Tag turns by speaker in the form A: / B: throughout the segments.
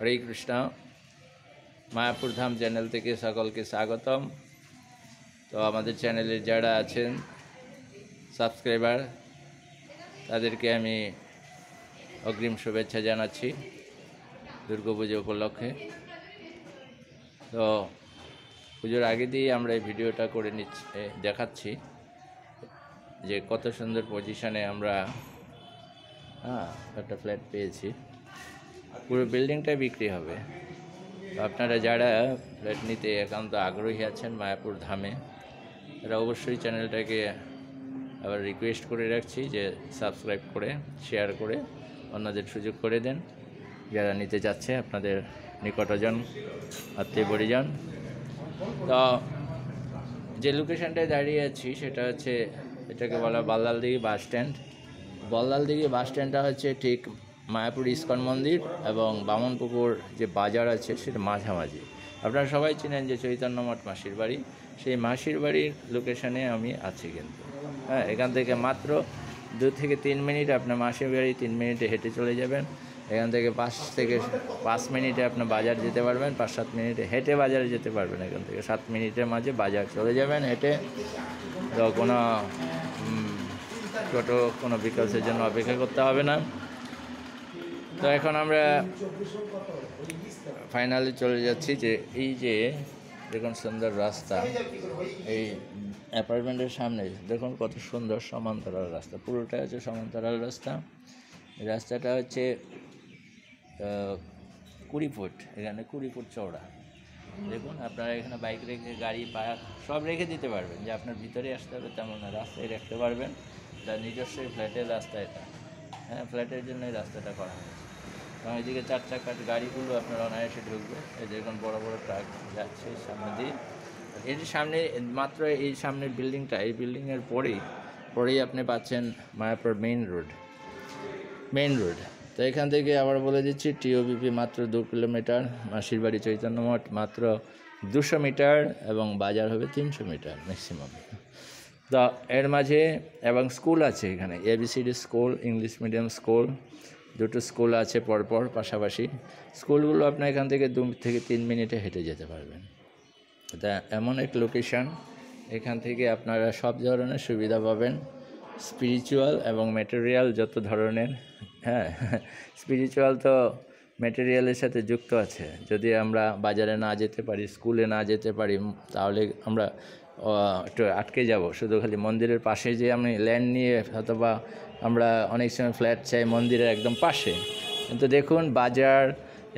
A: হরে কৃষ্ণ। মায়াপুর ধাম channel থেকে সকলকে স্বাগতম। তো আমাদের চ্যানেলে যারা আছেন সাবস্ক্রাইবার, তাদেরকে আমি অগ্রিম শুভেচ্ছা জানাচ্ছি দুর্গাপুজো উপলক্ষে। তো পুজোর আগে দিয়ে আমরা এই ভিডিওটা করে দেখাচ্ছি যে কত সুন্দর পজিশনে আমরা একটা ফ্ল্যাট পেয়েছি। পুরো বিল্ডিংটাই বিক্রি হবে। আপনারা যারা ফ্ল্যাট নিতে একান্ত আগ্রহী আছেন মায়াপুর ধামে, তারা অবশ্যই চ্যানেলটাকে আবার রিকোয়েস্ট করে রাখছি যে সাবস্ক্রাইব করে শেয়ার করে অন্যদের সুযোগ করে দেন যারা নিতে চাচ্ছে, আপনাদের নিকটজন আত্মীয় পরিজন। তো যে লোকেশানটায় দাঁড়িয়ে আছি সেটা হচ্ছে, এটাকে বলা বল্লালদিঘি বাস স্ট্যান্ড। বল্লালদিঘি বাস স্ট্যান্ডটা হচ্ছে ঠিক মায়াপুর ইস্কন মন্দির এবং বামনপুকুর যে বাজার আছে সেটা মাঝামাঝি। আপনারা সবাই চেনেন যে চৈতন্য মঠ মাসির বাড়ি, সেই মাসির বাড়ির লোকেশানে আমি আছি কিন্তু। এখান থেকে মাত্র 2 থেকে 3 মিনিট আপনার মাসির বাড়ি, 3 মিনিটে হেঁটে চলে যাবেন। এখান থেকে 5 থেকে 5 মিনিটে আপনার বাজার যেতে পারবেন, 5-7 মিনিটে হেঁটে বাজারে যেতে পারবেন। এখান থেকে 7 মিনিটের মাঝে বাজার চলে যাবেন হেঁটে। তো কোনো ছোটো কোনো বিকল্পের জন্য অপেক্ষা করতে হবে না। তো এখন আমরা ফাইনালি চলে যাচ্ছি যে এই যে দেখুন সুন্দর রাস্তা, এই অ্যাপার্টমেন্টের সামনে দেখুন কত সুন্দর সমান্তরাল রাস্তা, পুরোটা হচ্ছে সমান্তরাল রাস্তা। এই রাস্তাটা হচ্ছে 20 ফুট, এখানে 20 ফুট চওড়া। দেখুন আপনারা এখানে বাইক রেখে, গাড়ি পায়া সব রেখে দিতে পারবেন, যে আপনার ভিতরে আসতে হবে তেমন না, রাস্তায় রাখতে পারবেন। তার নিজস্ব ফ্ল্যাটের রাস্তা এটা, ফ্ল্যাটের জন্য এই রাস্তাটা করা হয়েছে। এবং এদিকে 4 চাকার গাড়িগুলো আপনার অনায়াসে ঢুকবে। এই দেখুন বড় বড় ট্রাক যাচ্ছে সামনে দিয়ে। এর সামনে মাত্র এই সামনের বিল্ডিংটা, এই বিল্ডিংয়ের পরেই আপনি পাচ্ছেন মায়াপুর মেইন রোড। তো এখান থেকে আবার বলে দিচ্ছি, টিওবিপি মাত্র 2 কিলোমিটার, মাসির বাড়ি চৈতন্য মঠ মাত্র 200 মিটার এবং বাজার হবে 300 মিটার ম্যাক্সিমাম। তো এর মাঝে এবং স্কুল আছে এখানে, ABCD school, English medium school, 2টো স্কুল আছে পরপর পাশাপাশি। স্কুলগুলো আপনার এখান থেকে 2 থেকে 3 মিনিটে হেঁটে যেতে পারবেন। তা এমন এক লোকেশান, এখান থেকে আপনারা সব ধরনের সুবিধা পাবেন, স্পিরিচুয়াল এবং ম্যাটেরিয়াল যত ধরনের। স্পিরিচুয়াল তো ম্যাটেরিয়ালের সাথে যুক্ত আছে। যদি আমরা বাজারে না যেতে পারি, স্কুলে না যেতে পারি, তাহলে আমরা একটু আটকে যাব। শুধু খালি মন্দিরের পাশে যে আমি ল্যান্ড নিয়ে, অথবা আমরা অনেক সময় ফ্ল্যাট চাই মন্দিরের একদম পাশে, কিন্তু দেখুন বাজার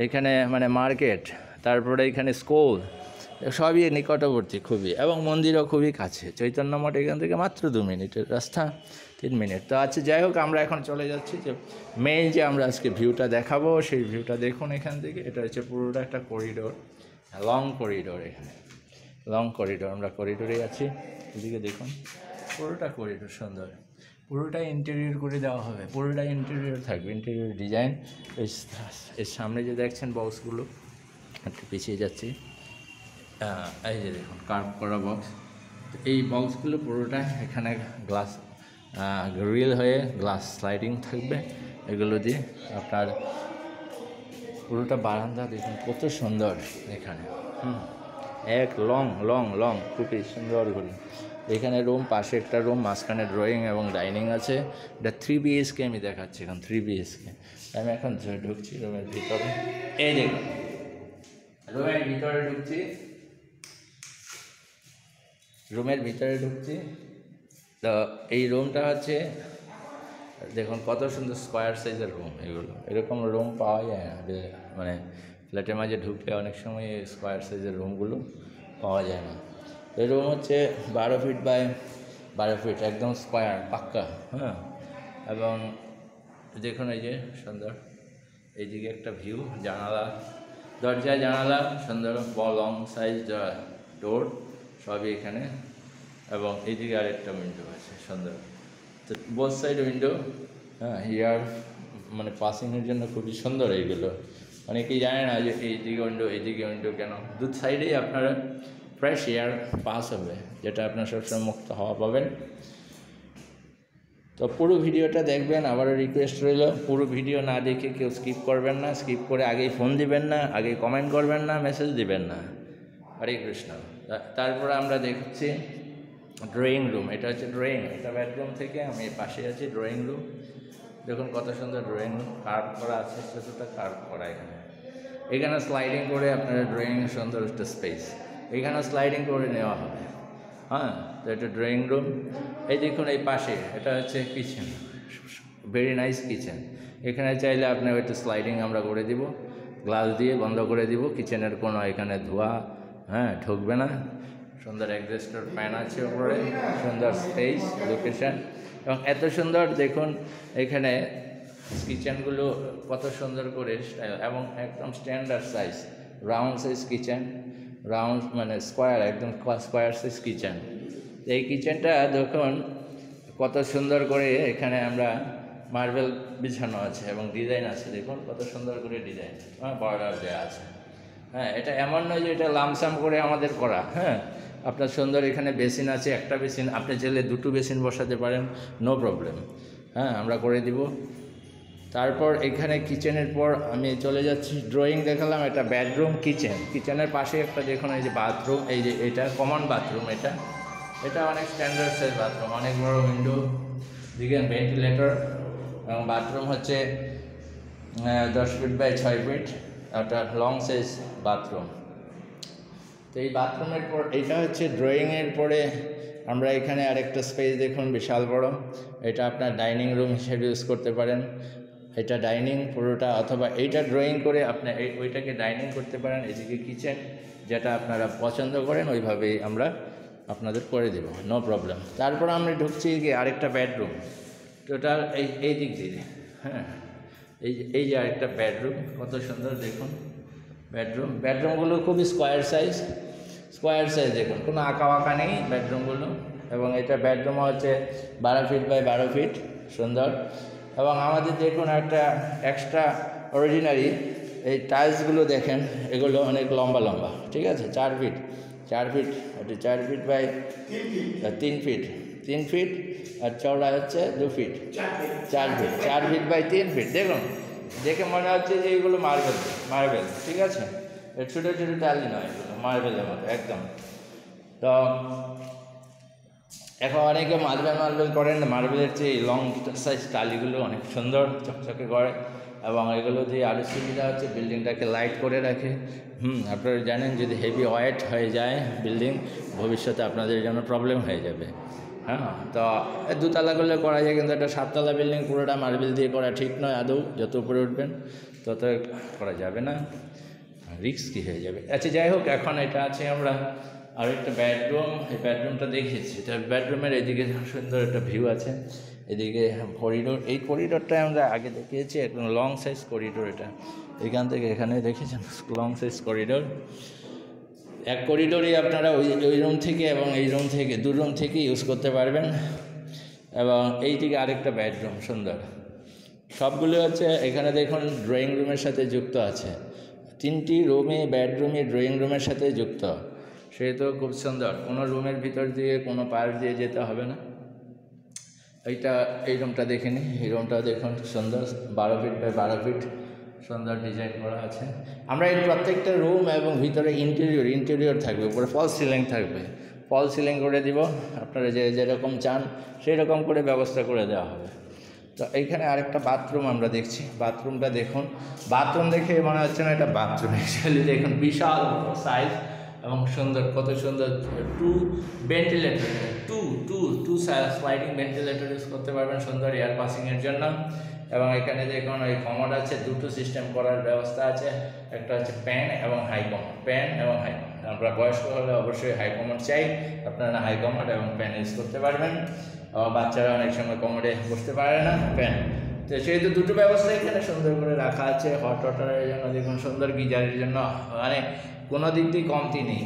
A: এখানে মানে মার্কেট, তারপরে এখানে স্কুল, সবই নিকটবর্তী খুবই, এবং মন্দিরও খুবই কাছে। চৈতন্য মঠ এখান থেকে মাত্র 2 মিনিটের রাস্তা, 3 মিনিট। তো আচ্ছা, যাই হোক, আমরা এখন চলে যাচ্ছি যে মেইন যে আমরা আজকে ভিউটা দেখাবো, সেই ভিউটা দেখুন এখান থেকে। এটা হচ্ছে পুরোটা একটা করিডোর, লং করিডোর। এখানে লং করিডোর, আমরা করিডোরে আছি। এদিকে দেখুন পুরোটা করিডোর সুন্দর, পুরোটাই ইন্টেরিয়র করে দেওয়া হবে, পুরোটাই ইন্টেরিয়র থাকবে, ইন্টেরিয়র ডিজাইন। এর সামনে যে দেখছেন বক্সগুলো, একটু পিছিয়ে যাচ্ছি, এই যে দেখুন কার্ভ করা বক্স। এই বক্সগুলো পুরোটা এখানে গ্লাস গ্রিল হয়ে গ্লাস স্লাইডিং থাকবে। এগুলো দিয়ে আপনার পুরোটা বারান্দা দেখুন কত সুন্দর এখানে। এক লং খুবই সুন্দর করে এখানে রুম, পাশে একটা রুম, মাঝখানে ড্রয়িং এবং ডাইনিং আছে। এটা 3 BHK আমি দেখাচ্ছি এখন, 3 BHK। আমি এখন ঢুকছি রুমের ভিতরে। এই দেখুন রুমের ভিতরে ঢুকছি। তো এই রুমটা হচ্ছে দেখুন কত সুন্দর স্কোয়ার সাইজের রুম। এরকম রুম পাওয়া যায় না, যে মানে ফ্ল্যাটের মাঝে ঢুকলে অনেক সময় স্কোয়ার সাইজের রুমগুলো পাওয়া যায় না। এই রুম হচ্ছে 12 ফিট বাই 12 ফিট, একদম স্কোয়ার পাক্কা। এবং দেখুন এই যে সুন্দর, এইদিকে একটা ভিউ, দরজা জানালা সুন্দর, লং সাইজ ডোর সবই এখানে। এবং এইদিকে আরেকটা উইন্ডো আছে সুন্দর। তো বোথ সাইড উইন্ডো, ইয়ার মানে পাসিংয়ের জন্য খুবই সুন্দর এইগুলো। অনেকেই জানে না যে এইদিকে উইন্ডো কেন। 2 সাইডেই আপনারা ফ্রেশ এয়ার পাস হবে, যেটা আপনার সবসময় মুক্ত হাওয়া পাবেন। তো পুরো ভিডিওটা দেখবেন, আবারও রিকোয়েস্ট রইল পুরো ভিডিও না দেখে কেউ স্কিপ করবেন না, স্কিপ করে আগেই ফোন দিবেন না, আগেই কমেন্ট করবেন না, মেসেজ দিবেন না। হরে কৃষ্ণ। তারপরে আমরা দেখছি ড্রয়িং রুম। এটা হচ্ছে ড্রয়িং, এটা বেডরুম থেকে আমি পাশে আছি ড্রয়িং রুম। দেখুন কত সুন্দর ড্রয়িং রুম, কার্ভ করা আছে, ছোটোটা কার্ভ করা এখানে স্লাইডিং করে আপনারা ড্রয়িং সুন্দর একটা স্পেস এখানে স্লাইডিং করে নেওয়া হবে। হ্যাঁ, তো এটা ড্রয়িং রুম। এই দেখুন এই পাশে এটা হচ্ছে কিচেন, ভেরি নাইস কিচেন। এখানে চাইলে আপনার একটু স্লাইডিং আমরা করে দিব, গ্লাস দিয়ে বন্ধ করে দিব, কিচেনের কোনো এখানে ধোঁয়া ঢুকবে না। সুন্দর এক্সস্টার ফ্যান আছে উপরে, সুন্দর স্পেস লোকেশন, এবং এত সুন্দর দেখুন এখানে কিচেনগুলো কত সুন্দর করে স্টাইল, এবং একদম standard size, round size kitchen, round মানে স্কোয়ার, একদম স্কোয়ার সাইজ কিচেন। এই কিচেনটা দেখুন কত সুন্দর করে এখানে আমরা মার্বেল বিছানো আছে এবং ডিজাইন আছে, দেখুন কত সুন্দর করে ডিজাইন, বর্ডার দেওয়া আছে। এটা এমন নয় যে এটা লামসাম করে আমাদের করা। আপনার সুন্দর এখানে বেসিন আছে, একটা বেসিন, আপনি চাইলে দুটো বেসিন বসাতে পারেন, নো প্রবলেম। আমরা করে দিব। তারপর এখানে কিচেনের পর আমি চলে যাচ্ছি, ড্রয়িং দেখালাম, এটা বেডরুম, কিচেন। কিচেনের পাশে একটা দেখুন এই যে বাথরুম, এই যে এটা কমন বাথরুম, এটা অনেক স্ট্যান্ডার্ড সাইজ বাথরুম, অনেক বড় উইন্ডো, দিকে ভেন্টিলেটর, এবং বাথরুম হচ্ছে 10 ফিট বাই 6 ফিট, একটা লং সাইজ বাথরুম। তো এই বাথরুমের পর এটা হচ্ছে ড্রয়িংয়ের পরে আমরা এখানে আরেকটা স্পেস দেখুন বিশাল বড়, এটা আপনার ডাইনিং রুম হিসেবে ইউজ করতে পারেন। এটা ডাইনিং পুরোটা, অথবা এইটা ড্রয়িং করে আপনি ওইটাকে ডাইনিং করতে পারেন। এদিকে কিচেন, যেটা আপনারা পছন্দ করেন ওইভাবেই আমরা আপনাদের করে দেব, নো প্রবলেম। তারপর আমরা ঢুকছি গিয়ে আরেকটা বেডরুম, টোটাল এই দিক দিয়ে। এই যে আরেকটা বেডরুম, কত সুন্দর দেখুন বেডরুমগুলো খুবই স্কোয়ার সাইজ দেখুন, কোনো আঁকা বাঁকা নেই বেডরুমগুলো। এবং এটা বেডরুম হচ্ছে 12 ফিট বাই 12 ফিট, সুন্দর। এবং আমাদের দেখুন একটা এক্সট্রা অরিজিনারি এই টাইলসগুলো দেখেন, এগুলো অনেক লম্বা, ঠিক আছে, 4 ফিট, এটা 4 ফিট বাই 3 ফিট, আর চওড়া হচ্ছে 2 ফিট, 4 ফিট বাই 3 ফিট। দেখুন, দেখে মনে হচ্ছে যে এইগুলো মার্বেল, ঠিক আছে, ছোটো টালি নয়, এগুলো মার্বেলের মতো একদম। তো এখন অনেকে মার্বেল করেন, মার্বেলের চেয়ে লং সাইজ টালিগুলো অনেক সুন্দর চকচকে করে, এবং এগুলো দিয়ে আরও সুবিধা হচ্ছে বিল্ডিংটাকে লাইট করে রাখে। আপনারা জানেন যদি হেভি ওয়েট হয়ে যায় বিল্ডিং, ভবিষ্যতে আপনাদের জন্য প্রবলেম হয়ে যাবে। তো দোতলাগুলো করা যায়, কিন্তু একটা 7 তলা বিল্ডিং পুরোটা মার্বেল দিয়ে করা ঠিক নয় আদৌ। যত উপরে উঠবেন তত করা যাবে না, রিস্কি হয়ে যাবে। আচ্ছা, যাই হোক, এখন এটা আছে আমরা আর একটা বেডরুম, এই বেডরুমটা দেখিয়েছি। এটা বেডরুমের এদিকে সুন্দর একটা ভিউ আছে, এদিকে করিডোর, এই করিডোরটা আমরা আগে দেখিয়েছি, একদম লং সাইজ করিডোর। এটা এখান থেকে এখানে দেখেছেন লং সাইজ করিডোর। এক করিডোরই আপনারা ওই রুম থেকে এবং এই রুম থেকে, 2 রুম থেকে ইউজ করতে পারবেন। এবং এইদিকে আরেকটা বেডরুম সুন্দর, সবগুলো হচ্ছে এখানে দেখুন ড্রয়িং রুমের সাথে যুক্ত আছে, 3টি রুমে বেডরুমে ড্রয়িং রুমের সাথে যুক্ত, সেহেতু খুব সুন্দর। কোনো রুমের ভিতর দিয়ে কোনো পাশ দিয়ে যেতে হবে না। এই রুমটা দেখে নিই, এই রুমটা দেখুন সুন্দর, 12 ফিট বাই 12 ফিট, সুন্দর ডিজাইন করা আছে। আমরা এই প্রত্যেকটা রুম এবং ভিতরে ইন্টেরিয়র থাকবে, উপরে ফল সিলিং থাকবে, ফল সিলিং করে দিব, আপনারা যেরকম চান সেই রকম করে ব্যবস্থা করে দেওয়া হবে। তো এইখানে আরেকটা বাথরুম আমরা দেখছি, বাথরুমটা দেখুন, বাথরুম দেখে মনে হচ্ছে না এটা বাথরুম, অ্যাকচুয়ালি দেখুন বিশাল সাইজ এবং সুন্দর, কত সুন্দর। 2 ventilator, two sliding ventilator use করতে পারবেন সুন্দর এয়ার পাসিংয়ের জন্য। এবং এখানে দেখুন ওই কমোড আছে, 2টো সিস্টেম করার ব্যবস্থা আছে, একটা হচ্ছে প্যান এবং হাই কমোড। আমরা বয়স্ক হলে অবশ্যই হাই কমোড চাই, আপনারা হাই কমোড এবং প্যান ইউজ করতে পারবেন। বাচ্চারা অনেক সময় কমোডে বসতে পারে না, প্যান, তো সেহেতু 2টো ব্যবস্থা এখানে সুন্দর করে রাখা আছে। হট ওয়াটারের জন্য দেখুন সুন্দর, গিজারের জন্য, মানে কোনো দিক দিয়ে কমতি নেই।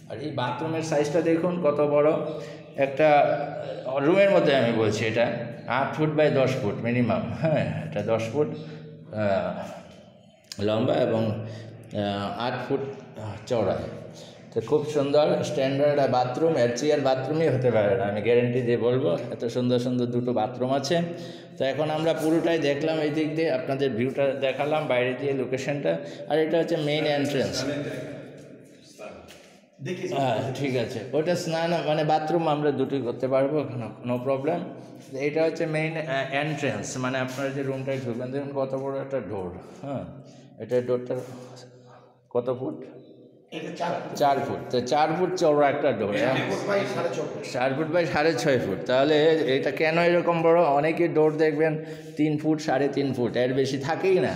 A: আর এই বাথরুমের সাইজটা দেখুন কত বড়, একটা রুমের মধ্যে আমি বলছি, এটা 8 ফুট বাই 10 ফুট মিনিমাম, এটা 10 ফুট লম্বা এবং 8 ফুট চওড়া। তো খুব সুন্দর স্ট্যান্ডার্ড বাথরুম, এর চেয়ে বাথরুমই হতে পারে না, আমি গ্যারেন্টি দিয়ে বলবো। এত সুন্দর সুন্দর দুটো বাথরুম আছে। তো এখন আমরা পুরোটাই দেখলাম, এই দিক দিয়ে আপনাদের ভিউটা দেখালাম, বাইরে দিয়ে লোকেশনটা। আর এটা হচ্ছে মেইন এন্ট্রেন্স। হ্যাঁ ঠিক আছে, ওটা স্নান মানে বাথরুম আমরা দুটোই করতে পারবো, নো প্রবলেম। এটা হচ্ছে মেইন এন্ট্রেন্স, মানে আপনারা যে রুমটায় ঢুকবেন, দেখুন কত বড় একটা ডোর। হ্যাঁ, এটা ডোরটা কত ফুট? 4 ফুট। তো 4 ফুট চওড়া একটা ডোর, 4 ফুট বাই 6.5 ফুট। তাহলে এটা কেন এরকম বড়? অনেকে ডোর দেখবেন 3 ফুট 3.5 ফুট, এর বেশি থাকেই না।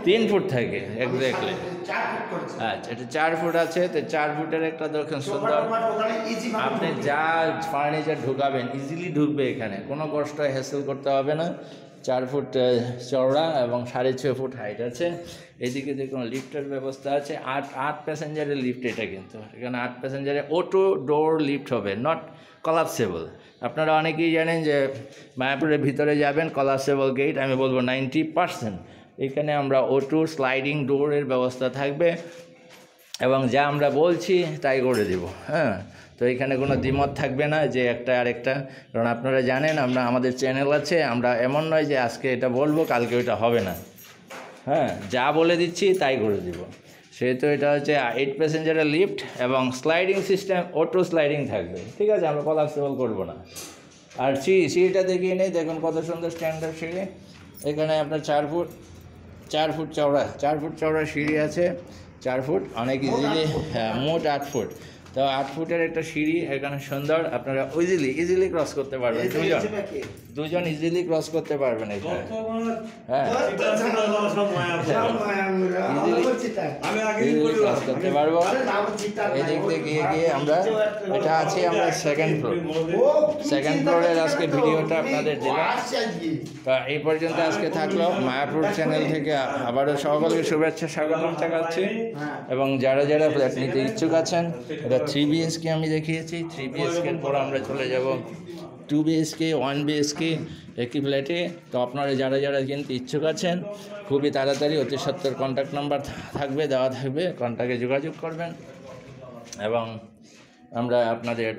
A: 3 ফুট থাকে এক্স্যাক্টলি। আচ্ছা, এটা 4 ফুট আছে। তো 4 ফুটের একটা দেখুন সুন্দর, আপনি যা ফার্নিচার ঢুকাবেন ইজিলি ঢুকবে এখানে, কোনো কষ্ট হ্যাসেল করতে হবে না। 4 ফুট চওড়া এবং 6.5 ফুট হাইট আছে। এদিকে দেখুন লিফটের ব্যবস্থা আছে, 8 প্যাসেঞ্জারের লিফট এটা, কিন্তু এখানে 8 প্যাসেঞ্জারের অটো ডোর লিফট হবে, নট কলাপসেবল। আপনারা অনেকেই জানেন যে মায়াপুরের ভিতরে যাবেন কলাপসেবল গেট, আমি বলবো 90%। এখানে আমরা অটো স্লাইডিং ডোরের ব্যবস্থা থাকবে এবং যা আমরা বলছি তাই করে দেব। হ্যাঁ, তো এখানে কোনো দ্বিমত থাকবে না যে একটা আরেকটা, কারণ আপনারা জানেন আমরা আমাদের চ্যানেল আছে, আমরা এমন নয় যে আজকে এটা বলবো কালকে ওইটা হবে না। হ্যাঁ, যা বলে দিচ্ছি তাই করে দিব। সেহেতু এটা হচ্ছে 8 প্যাসেঞ্জারের লিফট এবং স্লাইডিং সিস্টেম, অটো স্লাইডিং থাকবে। ঠিক আছে, আমরা কলাপসেবল করবো না। আর সিঁড়িটা দেখিয়ে নেই, দেখুন কত সুন্দর স্ট্যান্ডার্ড সিঁড়ি। এখানে আপনার 4 ফুট চওড়া সিঁড়ি আছে। 4 ফুট অনেক ইজিলি, হ্যাঁ মোট 8 ফুট। তো 8 ফুটের একটা সিঁড়ি এখানে সুন্দর, আপনারা ইজিলি ক্রস করতে পারবেন, দুজন ইজিলি ক্রস করতে পারবেন এখানে। হ্যাঁ, ইজিলি ক্রস করতে পারবো। এদিক দিয়ে গিয়ে আমরা এটা আছে আমরা সেকেন্ড ফ্লোরের আজকে ভিডিওটা আপনাদের দিলাম। তা এই পর্যন্ত আজকে থাকলো। মায়াপুর চ্যানেল থেকে আবারও সকলকে শুভেচ্ছা স্বাগতম জানাচ্ছি। এবং যারা ফ্ল্যাট নিতে ইচ্ছুক আছেন, এটা 3 BHK আমি দেখিয়েছি। 3 BHK এর পর আমরা চলে যাব 2 BHK 1 BHK একই ফ্ল্যাটে। তো আপনারা যারা কিনতে ইচ্ছুক আছেন, খুবই তাড়াতাড়ি অতি সত্বর কন্ট্যাক্ট নাম্বার দেওয়া থাকবে, কন্ট্যাক্টে যোগাযোগ করবেন। এবং আমরা আপনাদের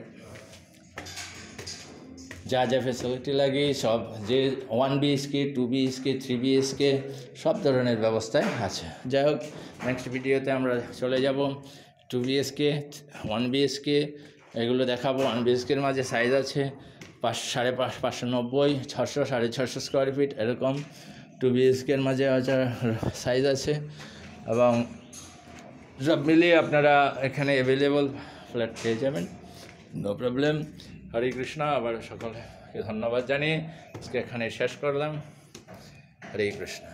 A: যা ফ্যাসিলিটি লাগে সব, যে 1 BHK 2 BHK 3 BHK সব ধরনের ব্যবস্থায় আছে। যাই হোক, নেক্সট ভিডিওতে আমরা চলে যাব 2 BHK 1 BHK এগুলো দেখাবো। 1 BHKর মাঝে সাইজ আছে 590, 600, 650 স্কোয়ার ফিট এরকম। 2 BHKর মাঝে সাইজ আছে এবং সব মিলিয়ে আপনারা এখানে অ্যাভেলেবল ফ্ল্যাট পেয়ে যাবেন, নো প্রবলেম। হরে কৃষ্ণ। আবার সকলকে ধন্যবাদ জানিয়ে আজকে এখানে শেষ করলাম। হরে কৃষ্ণ।